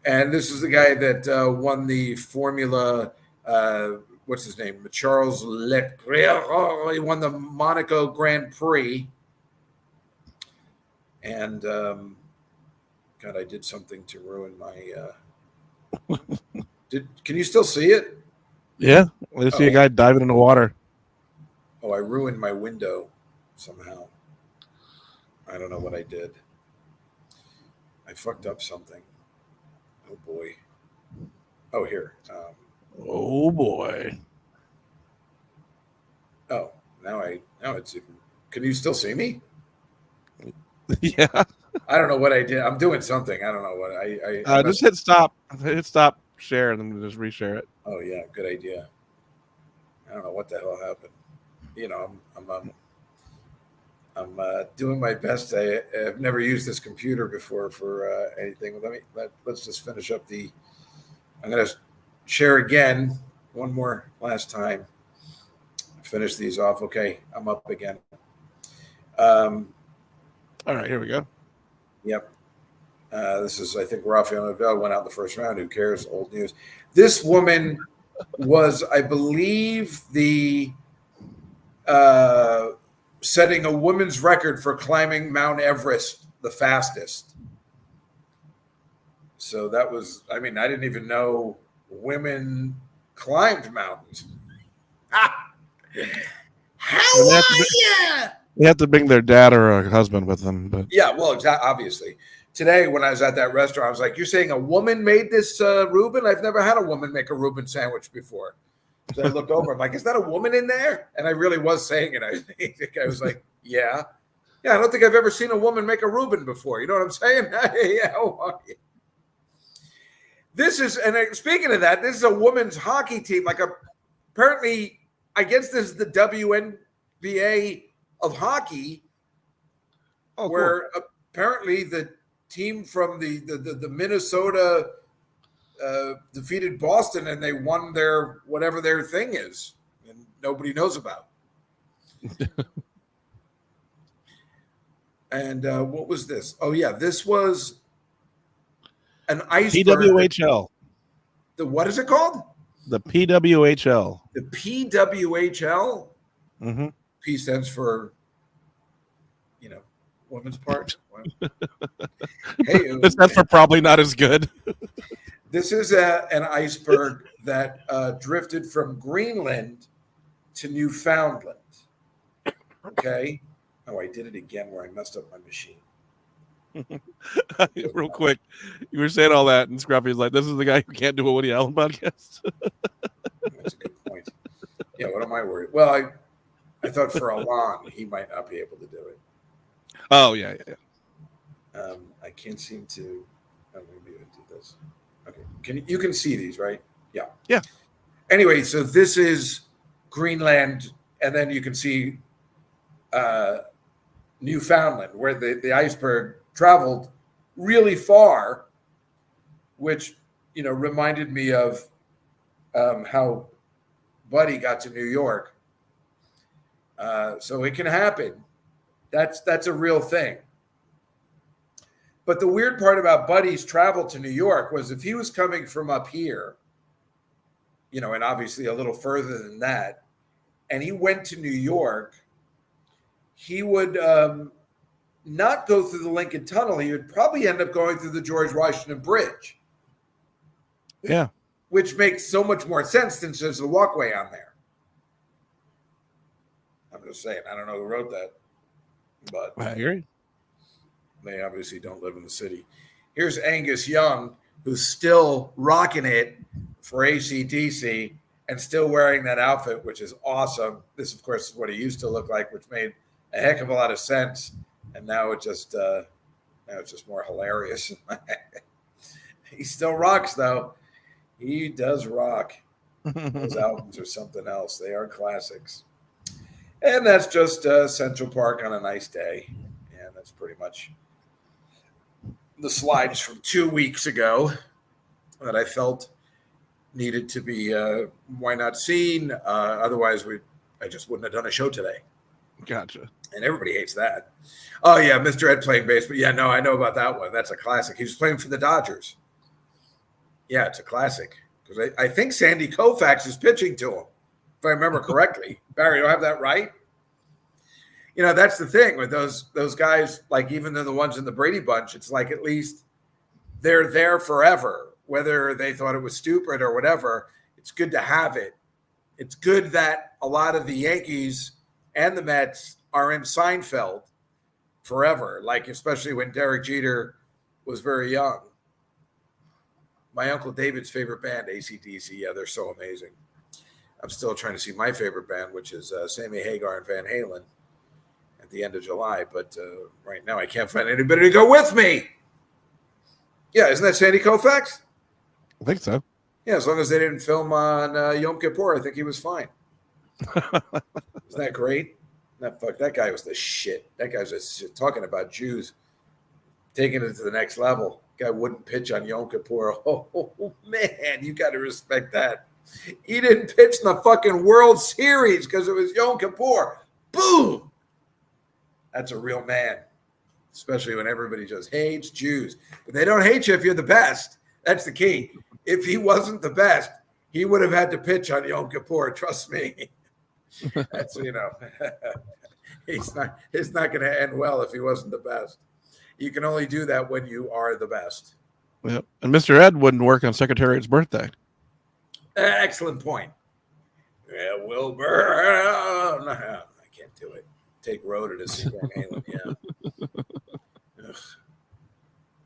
And this is the guy that won the Formula what's his name? Charles Leclerc. Oh, he won the Monaco Grand Prix. And God, I did something to ruin my. Can you still see it? Yeah, I see a guy diving in the water. Oh, I ruined my window somehow. I don't know what I did. I fucked up something. Oh boy. Oh, here. Oh boy. Oh, now it's even. Can you still see me? Yeah. I don't know what I did. I'm doing something. I don't know what I Just hit stop. Hit stop. Share, and then just reshare it. Oh yeah, good idea. I don't know what the hell happened. You know, I'm doing my best. I've never used this computer before for anything. Let's just finish up the. I'm gonna share again one more last time. Finish these off. Okay, I'm up again. All right, here we go. Yep. This is, I think, Rafael Nadal went out in the first round. Who cares? Old news. This woman was, I believe, the setting a women's record for climbing Mount Everest the fastest. So that was, I mean, I didn't even know women climbed mountains. How are you? They have to bring their dad or a husband with them. But yeah, well, obviously. Today, when I was at that restaurant, I was like, "You're saying a woman made this Reuben? I've never had a woman make a Reuben sandwich before." So I looked over. I'm like, "Is that a woman in there?" And I really was saying it. I think I was like, "Yeah, yeah." I don't think I've ever seen a woman make a Reuben before. You know what I'm saying? Yeah. How are you? This is, and speaking of that, this is a women's hockey team. Like, apparently, I guess this is the WNBA of hockey, where apparently the team from the Minnesota defeated Boston, and they won their whatever their thing is, and nobody knows about. And what was this? Oh yeah, this was an iceberg. PWHL. The what is it called? The PWHL. The PWHL. Mm-hmm. P stands for, women's part. Hey, That's for probably not as good. This is an iceberg that drifted from Greenland to Newfoundland. Okay. Oh, I did it again where I messed up my machine. Real quick, you were saying all that, and Scruffy's like, "This is the guy who can't do a Woody Allen podcast." That's a good point. Yeah, what am I worried? Well, I thought for Alon he might not be able to do it. Oh yeah. I can't seem to. I'm going to do this. Okay, you can see these, right? Yeah. Yeah. Anyway, so this is Greenland, and then you can see Newfoundland, where the iceberg traveled really far, which reminded me of how Buddy got to New York. So it can happen. That's a real thing. But the weird part about Buddy's travel to New York was if he was coming from up here, and obviously a little further than that, and he went to New York, he would not go through the Lincoln Tunnel. He would probably end up going through the George Washington Bridge. Yeah. Which makes so much more sense since there's a walkway on there. I'm just saying, I don't know who wrote that, but I agree. They obviously don't live in the city. Here's Angus Young, who's still rocking it for AC/DC and still wearing that outfit, which is awesome. This, of course, is what he used to look like, which made a heck of a lot of sense. And now it's just more hilarious. He still rocks, though. He does rock. Those albums are something else. They are classics. And that's just Central Park on a nice day. And that's pretty much the slides from 2 weeks ago that I felt needed to be, why not seen? Otherwise, I just wouldn't have done a show today. Gotcha. And everybody hates that. Oh, yeah, Mr. Ed playing baseball. Yeah, no, I know about that one. That's a classic. He was playing for the Dodgers. Yeah, it's a classic. Because I think Sandy Koufax is pitching to him, if I remember correctly. Barry, do I have that right? That's the thing with those guys, like even the ones in the Brady Bunch, it's like at least they're there forever, whether they thought it was stupid or whatever. It's good to have it. It's good that a lot of the Yankees and the Mets are in Seinfeld forever, like especially when Derek Jeter was very young. My Uncle David's favorite band, AC/DC, yeah, they're so amazing. I'm still trying to see my favorite band, which is Sammy Hagar and Van Halen. the end of July, but right now I can't find anybody to go with me. Yeah, isn't that Sandy Koufax? I think so. Yeah, as long as they didn't film on Yom Kippur, I think he was fine. Isn't that great? That guy was the shit. That guy was just talking about Jews, taking it to the next level. Guy wouldn't pitch on Yom Kippur. Oh man, you got to respect that. He didn't pitch in the fucking World Series because it was Yom Kippur. Boom! That's a real man, especially when everybody just hates Jews. But they don't hate you if you're the best. That's the key. If he wasn't the best, he would have had to pitch on Yom Kippur. Trust me. That's, it's not going to end well if he wasn't the best. You can only do that when you are the best. Yep. And Mr. Ed wouldn't work on Secretariat's birthday. Excellent point. Yeah, Wilbur. No, I can't do it. Take Rhoda to see Van Halen. Yeah. Ugh.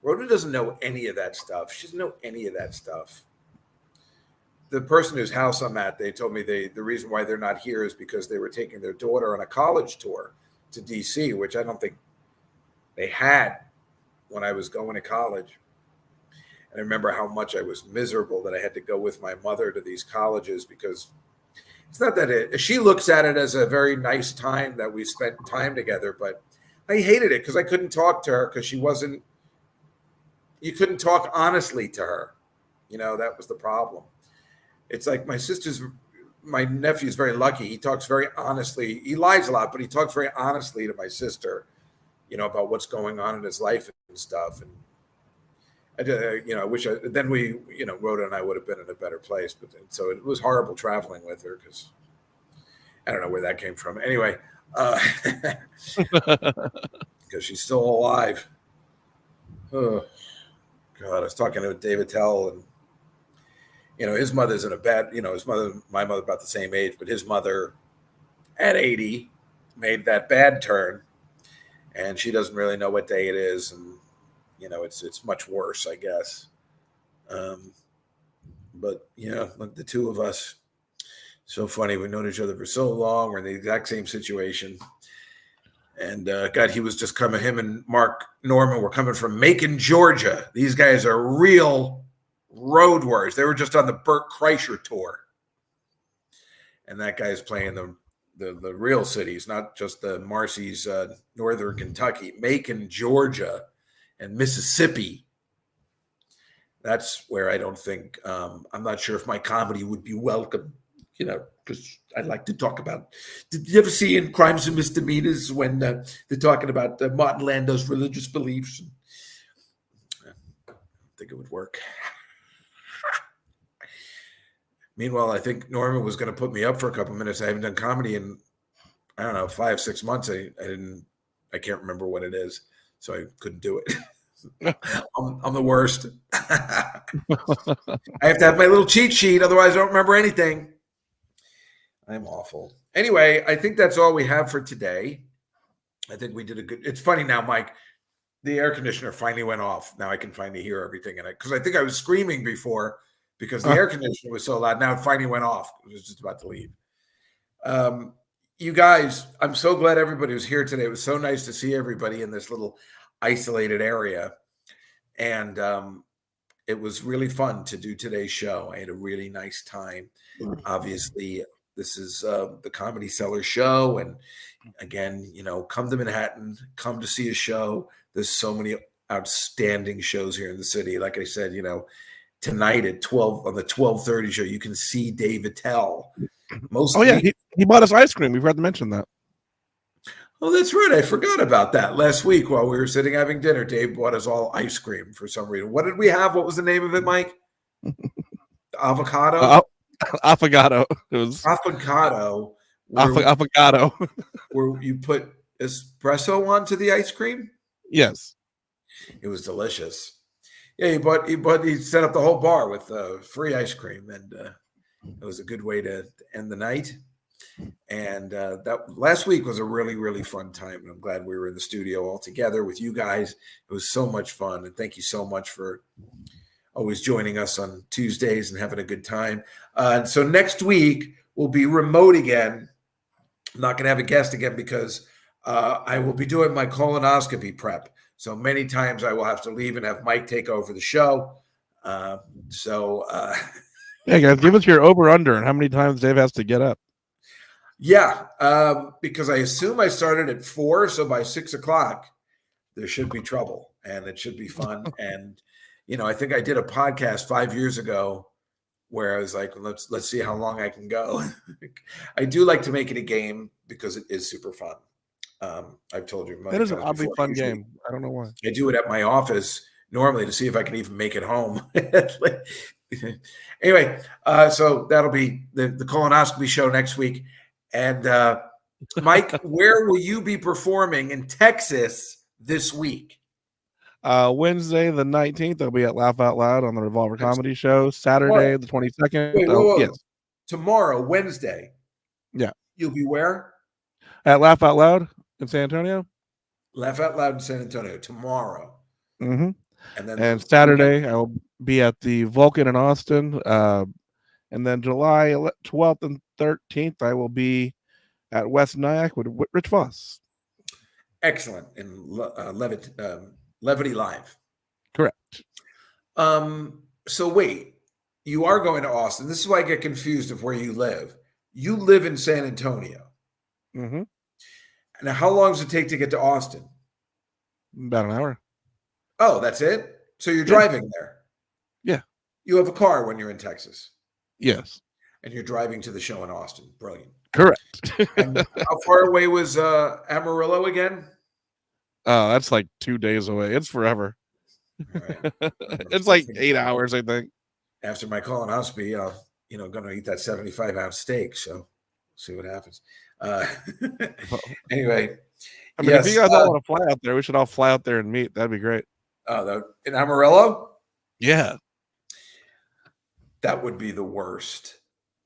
Rhoda doesn't know any of that stuff. She doesn't know any of that stuff. The person whose house I'm at, they told me the reason why they're not here is because they were taking their daughter on a college tour to D.C., which I don't think they had when I was going to college. And I remember how much I was miserable that I had to go with my mother to these colleges, because it's not that she looks at it as a very nice time that we spent time together, but I hated it because I couldn't talk to her because you couldn't talk honestly to her. That was the problem. It's like my nephew's very lucky. He talks very honestly. He lies a lot, but he talks very honestly to my sister, about what's going on in his life and stuff. And I wish then we, Rhoda and I would have been in a better place. But so it was horrible traveling with her because I don't know where that came from. Anyway, because she's still alive. Oh, God, I was talking to David Tell, and his mother's in a bad, my mother about the same age, but his mother at 80 made that bad turn, and she doesn't really know what day it is, and it's much worse, I guess. But like the two of us, so funny. We've known each other for so long. We're in the exact same situation. And God, he was just coming. Him and Mark Norman were coming from Macon, Georgia. These guys are real road warriors. They were just on the Burt Kreischer tour, and that guy's playing the real cities, not just the Marcy's northern Kentucky, Macon, Georgia, and Mississippi. That's where I don't think I'm not sure if my comedy would be welcome, because I'd like to talk about. Did you ever see in Crimes and Misdemeanors when they're talking about Martin Lando's religious beliefs? I don't think it would work. Meanwhile, I think Norman was going to put me up for a couple minutes. I haven't done comedy in, I don't know, 5-6 months. I can't remember what it is, so I couldn't do it. I'm the worst. I have to have my little cheat sheet, otherwise I don't remember anything. I'm awful. Anyway, I think that's all we have for today. I think we did a good. It's funny now, Mike. The air conditioner finally went off. Now I can finally hear everything in it, because I think I was screaming before because the air conditioner was so loud. Now it finally went off. It was just about to leave. You guys, I'm so glad everybody was here today. It was so nice to see everybody in this little isolated area. And it was really fun to do today's show. I had a really nice time. Obviously, this is the Comedy Cellar show. And again, come to Manhattan, come to see a show. There's so many outstanding shows here in the city. Like I said, tonight at 12 on the 12:30 show, you can see David Tell. He bought us ice cream. We forgot to mention that. Oh, that's right. I forgot about that. Last week while we were sitting having dinner, Dave bought us all ice cream for some reason. What did we have? What was the name of it, Mike? Avocado? Affogato. It was Affogato. Affogato. Where you put espresso onto the ice cream? Yes. It was delicious. Yeah, he set up the whole bar with free ice cream, and it was a good way to end the night. And that last week was a really, really fun time. And I'm glad we were in the studio all together with you guys. It was so much fun. And thank you so much for always joining us on Tuesdays and having a good time. And so next week we'll be remote again. I'm not going to have a guest again because I will be doing my colonoscopy prep. So many times I will have to leave and have Mike take over the show. Yeah, guys, give us your over-under and how many times Dave has to get up. Yeah, because I assume I started at 4, so by 6 o'clock there should be trouble, and it should be fun. And I think I did a podcast 5 years ago where I was like, let's see how long I can go. I do like to make it a game because it is super fun. I've told you it is an oddly fun game. I don't know why. I do it at my office normally to see if I can even make it home. Anyway, so that'll be the colonoscopy show next week. And Mike, where will you be performing in Texas this week? Wednesday the 19th, I'll be at Laugh Out Loud on the Revolver Comedy Show. Saturday the 22nd. Wait, whoa. Yes. Tomorrow, Wednesday. Yeah. You'll be where? At Laugh Out Loud in San Antonio. Laugh Out Loud in San Antonio tomorrow. Mm-hmm. And then Saturday, I will be at the Vulcan in Austin. And then July 12th and 13th, I will be at West Nyack with Rich Voss. Excellent. In Levity Live. Correct. So wait, you are going to Austin. This is why I get confused of where you live. You live in San Antonio. Mm-hmm. Now, how long does it take to get to Austin? About an hour. Oh, that's it? So you're driving there? Yeah. You have a car when you're in Texas? Yes. And you're driving to the show in Austin. Brilliant. Correct. And how far away was Amarillo again? Oh, that's like 2 days away. It's forever. Right. It's like 8 hours, I think. After my colonoscopy, going to eat that 75-ounce steak. So see what happens. Anyway. I mean, if you guys all want to fly out there, we should all fly out there and meet. That'd be great. In Amarillo? Yeah. That would be the worst.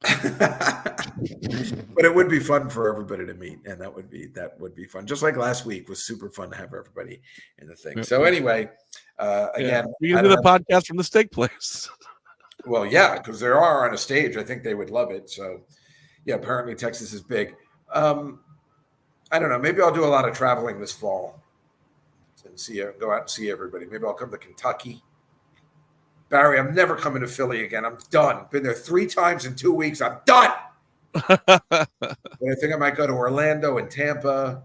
But it would be fun for everybody to meet, and that would be fun. Just like last week was super fun to have everybody in the thing. So anyway, again, we can do the podcast from the steak place. Well, yeah, because they are on a stage. I think they would love it. So yeah, apparently Texas is big. I don't know. Maybe I'll do a lot of traveling this fall and go out and see everybody. Maybe I'll come to Kentucky. Barry, I'm never coming to Philly again. I'm done. Been there 3 times in 2 weeks. I'm done. But I think I might go to Orlando and Tampa.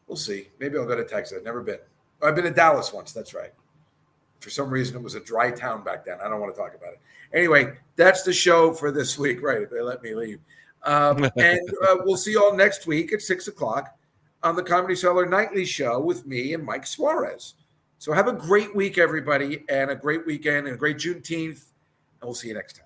We'll see. Maybe I'll go to Texas. I've never been. I've been to Dallas once. That's right. For some reason, it was a dry town back then. I don't want to talk about it. Anyway, that's the show for this week. Right. If they let me leave. And we'll see you all next week at 6 o'clock on the Comedy Cellar Nightly Show with me and Mike Suarez. So have a great week, everybody, and a great weekend and a great Juneteenth. And we'll see you next time.